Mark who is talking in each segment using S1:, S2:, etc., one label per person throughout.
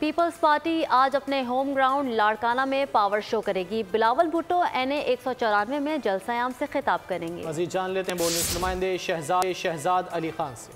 S1: Peoples party आज अपने home ground Larkana में पावर शो करेगी। बिलावल भुट्टो NA 194 में जलसायाम से खिताब करेंगे।
S2: मज़ीद जान लेते हैं बोनस नुमाइंदे शहजाद अली खान से।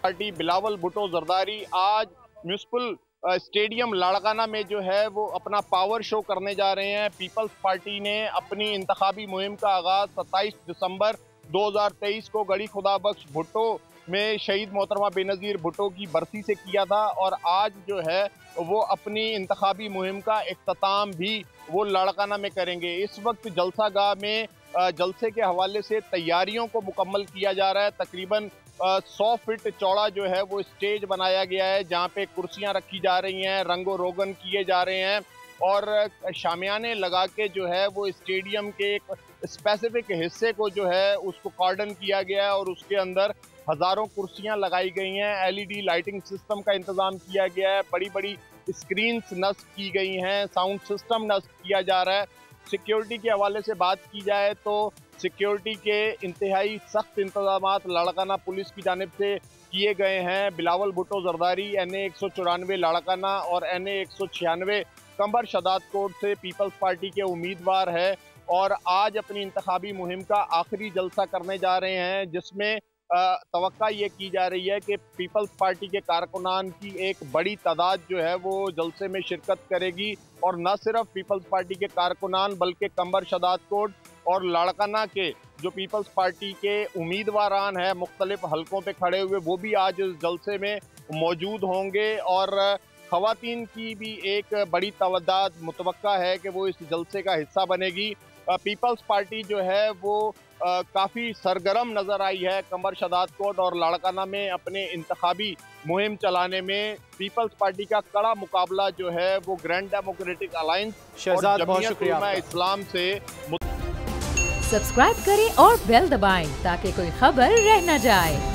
S3: पार्टी बिलावल भुट्टो जरदारी आज म्यूनिसिपल स्टेडियम लाड़काना में जो है वो अपना पावर शो करने जा रहे हैं। पीपल्स पार्टी ने अपनी इंतखाबी मुहिम का आगाज़ 27 दिसंबर 2023 को गढ़ी खुदाबख्श भुट्टो में शहीद मोहतरमा बेनज़ीर भुट्टो की बरसी से किया था और आज जो है वो अपनी इंतखाबी मुहिम का इख्तिताम भी वो लाड़काना में करेंगे। इस वक्त जलसा गाह में जलसे के हवाले से तैयारियों को मुकम्मल किया जा रहा है। तकरीबन 100 फीट चौड़ा जो है वो स्टेज बनाया गया है जहाँ पे कुर्सियाँ रखी जा रही हैं, रंगो रोगन किए जा रहे हैं और शामियाने लगा के जो है वो स्टेडियम के एक स्पेसिफिक हिस्से को जो है उसको कॉर्डन किया गया है और उसके अंदर हज़ारों कुर्सियां लगाई गई हैं। LED लाइटिंग सिस्टम का इंतज़ाम किया गया है, बड़ी बड़ी स्क्रीन्स नस्ब की गई हैं, साउंड सिस्टम नस्ब किया जा रहा है। सिक्योरिटी के हवाले से बात की जाए तो सिक्योरिटी के इंतहाई सख्त इंतजामात लाड़काना पुलिस की जानिब से किए गए हैं। बिलावल भुट्टो जरदारी NA 194 लाड़काना और NA 196 कंबर शदात कोट से पीपल्स पार्टी के उम्मीदवार है और आज अपनी इंतखाबी मुहिम का आखिरी जलसा करने जा रहे हैं, जिसमें तवक्का ये की जा रही है कि पीपल्स पार्टी के कारकुनान की एक बड़ी तादाद जो है वो जलसे में शिरकत करेगी और न सिर्फ पीपल्स पार्टी के कारकुनान बल्कि कंबर शदात कोट और लाड़काना के जो पीपल्स पार्टी के उम्मीदवारान हैं मुख्तलिफ हलकों पे खड़े हुए वो भी आज इस जलसे में मौजूद होंगे और ख़वातीन की भी एक बड़ी तादाद मुतवक्का है कि वो इस जलसे का हिस्सा बनेगी। पीपल्स पार्टी जो है वो काफ़ी सरगर्म नज़र आई है कंबर शदात कोट और लाड़काना में अपने इंतखाबी मुहिम चलाने में। पीपल्स पार्टी का कड़ा मुकाबला जो है वो ग्रैंड डेमोक्रेटिक अलायंस और जमीयत उलमा इस्लाम से।
S4: सब्सक्राइब करें और बेल दबाएं ताकि कोई खबर रह न जाए।